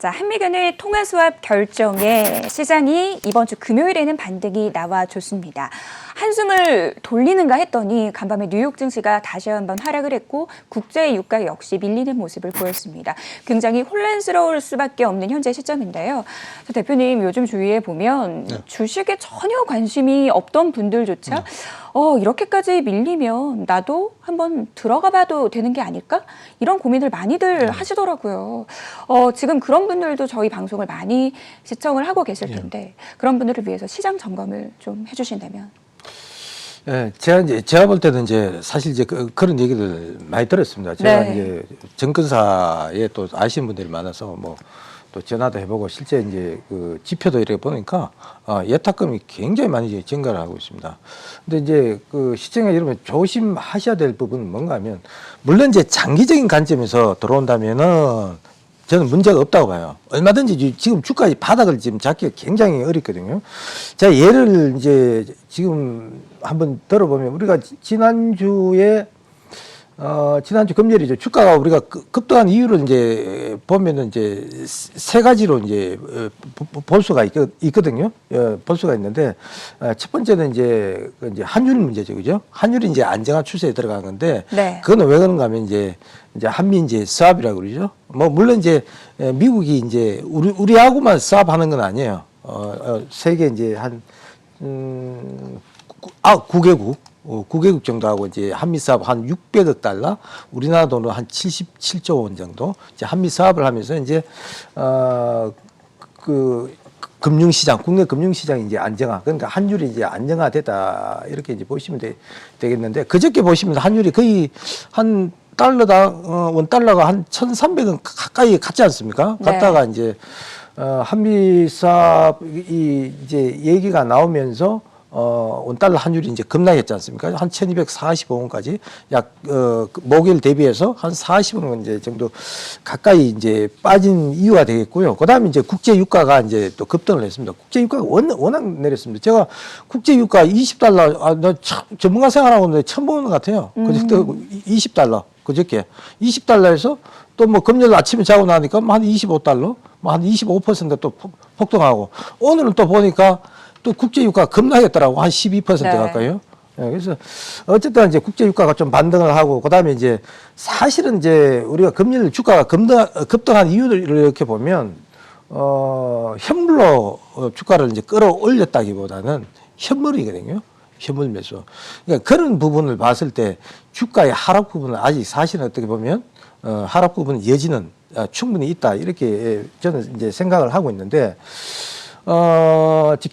자, 한미 간의 통화 수합 결정에 시장이 이번 주 금요일에는 반등이 나와줬습니다. 한숨을 돌리는가 했더니 간밤에 뉴욕 증시가 다시 한번 하락을 했고 국제 유가 역시 밀리는 모습을 보였습니다. 굉장히 혼란스러울 수밖에 없는 현재 시점인데요. 자, 대표님 요즘 주위에 보면 주식에 전혀 관심이 없던 분들조차 이렇게까지 밀리면 나도 한번 들어가 봐도 되는 게 아닐까? 이런 고민을 많이들 하시더라고요. 지금 그런 분들도 저희 방송을 많이 시청을 하고 계실 텐데 그런 분들을 위해서 시장 점검을 좀 해주신다면. 예, 제가 볼 때는 사실 그런 얘기를 많이 들었습니다. 제가 이제 증권사에 또 아시는 분들이 많아서 또 전화도 해보고 실제 그 지표도 이렇게 보니까 예탁금이 굉장히 많이 증가를 하고 있습니다. 근데 그 시청자 여러분 조심하셔야 될 부분은 뭔가 하면 물론 장기적인 관점에서 들어온다면은 저는 문제가 없다고 봐요. 얼마든지 지금 주가의 바닥을 지금 잡기가 굉장히 어렵거든요. 자, 예를 지금 한번 들어보면 우리가 지난주 금요일이죠. 주가가 우리가 급등한 이유를 보면은 세 가지로 볼 수가 있거든요. 볼 수가 있는데, 첫 번째는 환율 문제죠. 그죠? 환율이 안정화 추세에 들어간 건데, 그거는 왜 그런가 하면 한미 수합이라고 그러죠. 물론 미국이 우리하고만 수합하는 건 아니에요. 세계 한 9개국 정도 하고 한미 사업 한 600억 달러, 우리나라 돈으로 한 77조 원 정도 한미 사업을 하면서 그 금융시장, 국내 금융시장이 안정화, 그러니까 환율이 안정화됐다 이렇게 보시면 되겠는데, 그저께 보시면 환율이 거의 한 달러당 원 달러가 한 1,300원 가까이 갔지 않습니까? 갔다가 한미 사업이 얘기가 나오면서 원달러 환율이 급락했지 않습니까? 한 1245원까지 목요일 대비해서 한 40원 정도 가까이 빠진 이유가 되겠고요. 그 다음에 국제 유가가 또 급등을 했습니다. 국제 유가가 워낙 내렸습니다. 제가 국제 유가 20달러, 전문가 생활하고 있는데 처음 보는 것 같아요. 그저께 20달러, 그저께 20달러에서 또 금요일 아침에 자고 나니까 한 25달러, 한 25% 또 폭등하고, 오늘은 또 보니까 또 국제 유가가 급락했더라고. 한 12% 가까이요. 그래서 어쨌든 국제 유가가 좀 반등을 하고, 그다음에 사실은 우리가 금일 주가가 급등한 이유를 이렇게 보면 현물로 주가를 끌어올렸다기보다는 현물이거든요. 현물 매수. 그러니까 그런 부분을 봤을 때 주가의 하락 부분은 아직 사실은 어떻게 보면 하락 부분 여지는 충분히 있다, 이렇게 저는 생각을 하고 있는데,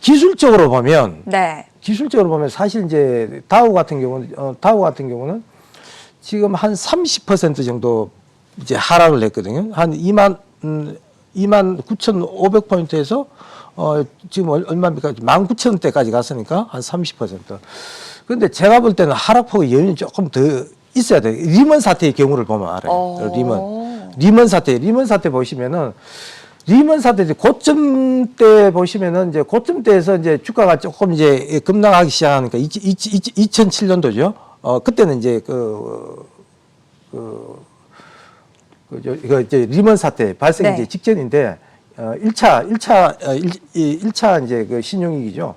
기술적으로 보면 사실 다우 같은 경우는 지금 한 30% 정도 하락을 했거든요. 한 29,500포인트에서 지금 얼마입니까? 19,000원대까지 갔으니까 한 30%. 그런데 제가 볼 때는 하락폭의 여유는 조금 더 있어야 돼요. 리먼 사태의 경우를 보면 알아요. 리먼 사태 보시면은, 리먼 사태 고점 때 보시면은 고점대에서 주가가 조금 급락하기 시작하니까 2007년도죠. 그때는 리먼 사태 발생 직전인데, 1차 그 신용위기죠.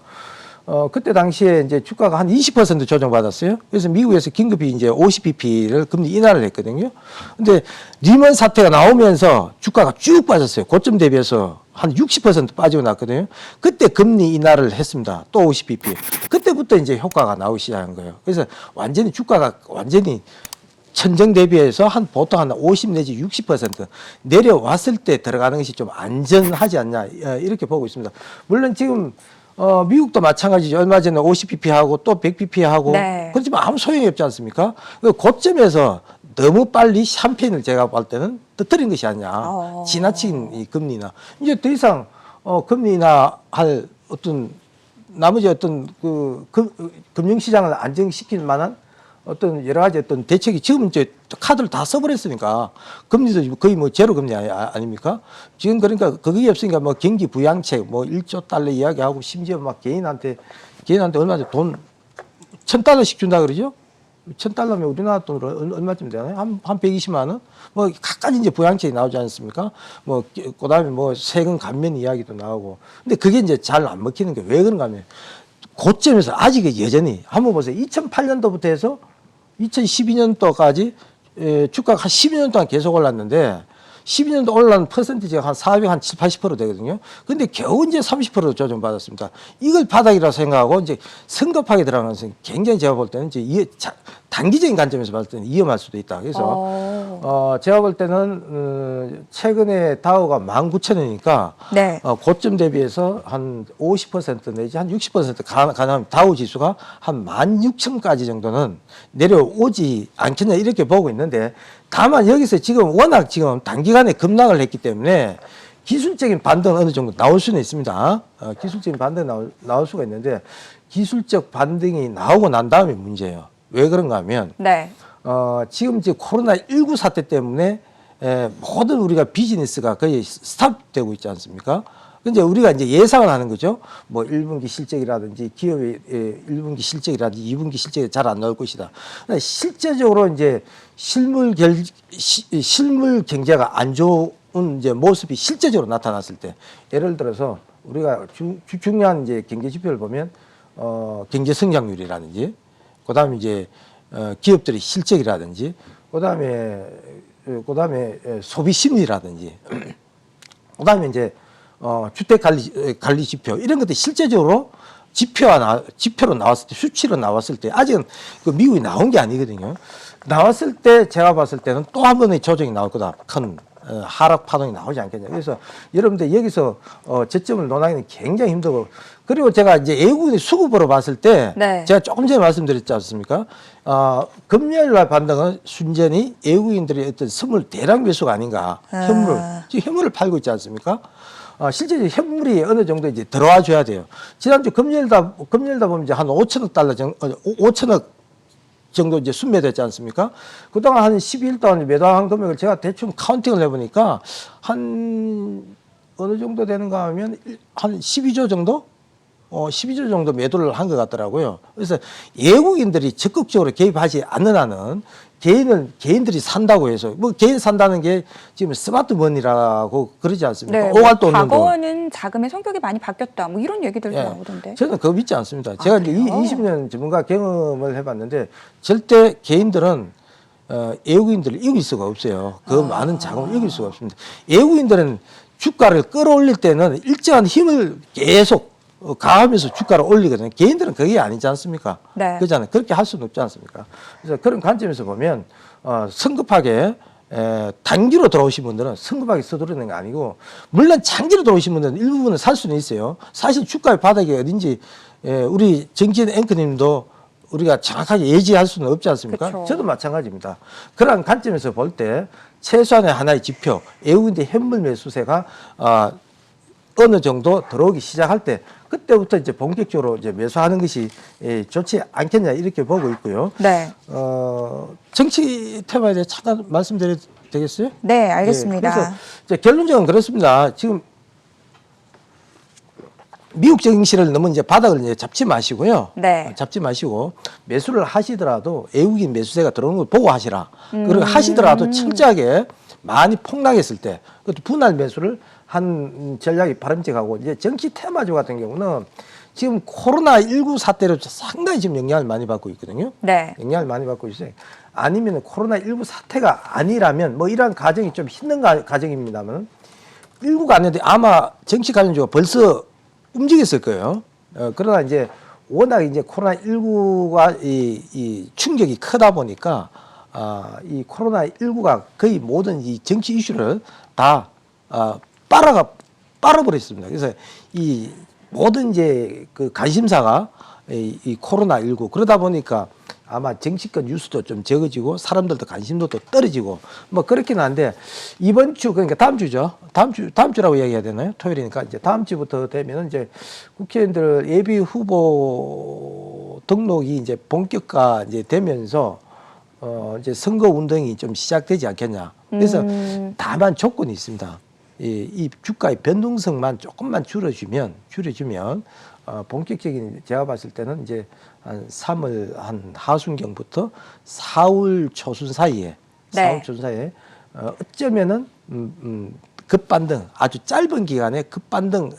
그때 당시에 주가가 한 20% 조정받았어요. 그래서 미국에서 긴급히 50bp를 금리 인하를 했거든요. 근데 리먼 사태가 나오면서 주가가 쭉 빠졌어요. 고점 대비해서 한 60% 빠지고 났거든요. 그때 금리 인하를 했습니다. 또 50bp. 그때부터 효과가 나오기 시작한 거예요. 그래서 주가가 완전히 천정 대비해서 보통 한 50 내지 60% 내려왔을 때 들어가는 것이 좀 안전하지 않냐, 이렇게 보고 있습니다. 물론 지금 미국도 마찬가지죠. 얼마 전에 50bp 하고 또 100bp 하고, 그렇지만 아무 소용이 없지 않습니까? 고점에서 너무 빨리 샴페인을 제가 볼 때는 터뜨린 것이 아니냐. 지나친 이 금리나. 더 이상 금리 인하할 나머지 금융시장을 안정시킬 만한 여러 가지 대책이 지금 카드를 다 써버렸으니까, 금리도 거의 제로 금리 아닙니까? 지금 그러니까 그게 없으니까 경기 부양책 1조 달러 이야기하고, 심지어 개인한테 얼마 돈 $1,000달러씩 준다 그러죠? $1,000면 우리나라 돈으로 얼마쯤 되나요? 한 120만 원? 뭐 각가지 이제 부양책이 나오지 않습니까? 뭐 그다음에 뭐 세금 감면 이야기도 나오고. 근데 그게 이제 잘 안 먹히는 게 왜 그런가 하면 고점에서 아직 여전히 한번 보세요. 2008년도부터 해서 2012년도까지 주가가 한 12년 동안 계속 올랐는데 12년도 올라온 퍼센티지가 한 470, 80% 되거든요. 근데 겨우 이제 30% 조정받았습니다. 이걸 바닥이라고 생각하고 이제 성급하게 들어가는 것은 굉장히 제가 볼 때는 이제 단기적인 관점에서 봤을 때는 위험할 수도 있다. 그래서 제가 볼 때는 최근에 다우가 19,000원이니까 네. 고점 대비해서 한 50% 내지 한 60% 가능하면 다우 지수가 한 16,000까지 정도는 내려오지 않겠냐 이렇게 보고 있는데 다만 여기서 지금 워낙 지금 단기간에 급락을 했기 때문에 기술적인 반등은 어느 정도 나올 수는 있습니다. 기술적인 반등이 나올 수가 있는데 기술적 반등이 나오고 난 다음에 문제예요. 왜 그런가 하면 네. 지금 이제 코로나19 사태 때문에 모든 우리가 비즈니스가 거의 스탑되고 있지 않습니까? 근데 우리가 이제 예상을 하는 거죠. 뭐 1분기 실적이라든지 기업의 1분기 실적이라든지 2분기 실적이 잘 안 나올 것이다. 실제적으로 이제 실물 경제가 안 좋은 이제 모습이 실제적으로 나타났을 때, 예를 들어서 우리가 중요한 이제 경제 지표를 보면 경제 성장률이라든지, 그다음에 이제 기업들의 실적이라든지, 그다음에 소비 심리라든지, 그다음에 이제 주택 관리 지표 이런 것들이 실제적으로 지표로 나왔을 때, 수치로 나왔을 때 아직은 그 미국이 나온 게 아니거든요. 나왔을 때 제가 봤을 때는 또 한 번의 조정이 나올 거다. 큰 하락 파동이 나오지 않겠냐. 그래서 여러분들 여기서 저점을 논하기는 굉장히 힘들고, 그리고 제가 이제 외국인의 수급으로 봤을 때 네. 제가 조금 전에 말씀드렸지 않습니까? 금요일 날 반등은 순전히 외국인들의 어떤 선물 대량 매수가 아닌가. 지금 현물을 팔고 있지 않습니까? 실제 현물이 어느 정도 이제 들어와 줘야 돼요. 지난주 금요일다 보면 이제 한 5천억 달러 정도, 5천억 정도 이제 순매됐지 않습니까? 그동안 한 12일 동안 매도한 금액을 제가 대충 카운팅을 해보니까 한 어느 정도 되는가 하면 한 12조 정도? 12조 정도 매도를 한 것 같더라고요. 그래서 외국인들이 적극적으로 개입하지 않는 한은 개인들이 산다고 해서, 뭐 개인 산다는 게 지금 스마트 머니라고 그러지 않습니까? 네. 오갈도 없는 돈. 과거는 자금의 성격이 많이 바뀌었다. 뭐 이런 얘기들도 예. 나오던데. 저는 그거 믿지 않습니다. 제가 이제 그래요? 20년 전문가 경험을 해봤는데 절대 개인들은 외국인들을 이길 수가 없어요. 그 많은 자금을 이길 수가 없습니다. 외국인들은 주가를 끌어올릴 때는 일정한 힘을 계속 가하면서 주가를 올리거든요. 개인들은 그게 아니지 않습니까? 네. 그렇잖아요. 그렇게 할 수는 없지 않습니까? 그래서 그런 관점에서 보면 성급하게 단기로 들어오신 분들은 성급하게 서두르는 게 아니고, 물론 장기로 들어오신 분들은 일부분은 살 수는 있어요. 사실 주가의 바닥이 어딘지 우리 정치인 앵커님도 우리가 정확하게 예지할 수는 없지 않습니까? 그쵸. 저도 마찬가지입니다. 그런 관점에서 볼 때 최소한의 하나의 지표, 외국인의 현물 매수세가 어느 정도 들어오기 시작할 때, 그때부터 이제 본격적으로 이제 매수하는 것이 좋지 않겠냐 이렇게 보고 있고요. 네. 정치 테마에 대해 잠깐 말씀드려도 되겠어요? 네, 알겠습니다. 네, 그래서 이제 결론적으로 그렇습니다. 지금 미국 증시를 너무 이제 바닥을 이제 잡지 마시고요. 네. 잡지 마시고 매수를 하시더라도 외국인 매수세가 들어오는 걸 보고 하시라. 그리고 하시더라도 철저하게 많이 폭락했을 때, 그것도 분할 매수를 한 전략이 바람직하고, 이제 정치 테마주 같은 경우는 지금 코로나19 사태로 상당히 지금 영향을 많이 받고 있거든요. 네. 영향을 많이 받고 있어요. 아니면 코로나19 사태가 아니라면 뭐 이러한 가정이 좀 힘든 가정입니다만 19가 아닌데 아마 정치 관련주가 벌써 움직였을 거예요. 그러나 이제 워낙 이제 코로나19가 이 충격이 크다 보니까 이 코로나19가 거의 모든 이 정치 이슈를 다 빨아버렸습니다. 그래서 이 모든 이제 그 관심사가 이 코로나19, 그러다 보니까 아마 정치권 뉴스도 좀 적어지고 사람들도 관심도 또 떨어지고 뭐 그렇긴 한데, 이번 주, 그러니까 다음 주죠. 다음 주라고 이야기해야 되나요? 토요일이니까 이제 다음 주부터 되면 이제 국회의원들 예비 후보 등록이 이제 본격화 이제 되면서 이제 선거 운동이 좀 시작되지 않겠냐. 그래서 다만 조건이 있습니다. 이 주가의 변동성만 조금만 줄여주면 본격적인 제가 봤을 때는 이제 한 3월 한 하순경부터 4월 초순 사이에 네. 4월 초순 사이에 어쩌면은 급반등 아주 짧은 기간에 급반등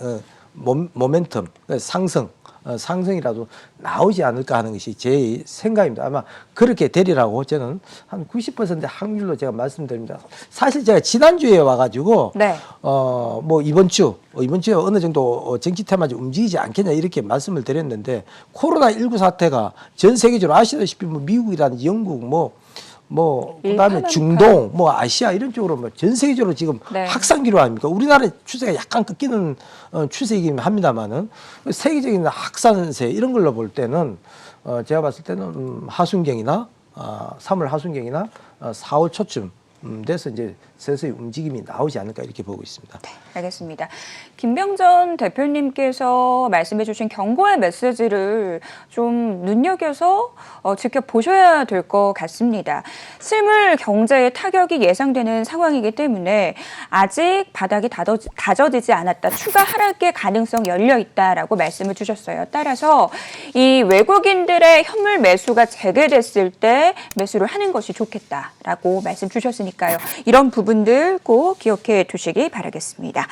모멘텀 상승 상승이라도 나오지 않을까 하는 것이 제 생각입니다. 아마 그렇게 되리라고 저는 한 90% 확률로 제가 말씀드립니다. 사실 제가 지난주에 와가지고 네. 뭐 이번 주에 어느 정도 정치 테마지 움직이지 않겠냐 이렇게 말씀을 드렸는데 코로나19 사태가 전 세계적으로 아시다시피 뭐 미국이라든지 영국 그다음에 일파만파. 중동, 뭐 아시아 이런 쪽으로 뭐 전 세계적으로 지금 네. 확산기로 아닙니까? 우리나라의 추세가 약간 꺾이는 추세이긴 합니다만은 세계적인 확산세 이런 걸로 볼 때는 제가 봤을 때는 하순경이나 3월 하순경이나 4월 초쯤 돼서 이제 서서히 움직임이 나오지 않을까 이렇게 보고 있습니다. 네, 알겠습니다. 김병전 대표님께서 말씀해 주신 경고의 메시지를 좀 눈여겨서 지켜보셔야 될 것 같습니다. 실물 경제에 타격이 예상되는 상황이기 때문에 아직 바닥이 다져지지 않았다. 추가 하락의 가능성 열려 있다라고 말씀을 주셨어요. 따라서 이 외국인들의 현물 매수가 재개됐을 때 매수를 하는 것이 좋겠다라고 말씀 주셨으니까요. 이런 부분들 꼭 기억해 두시기 바라겠습니다.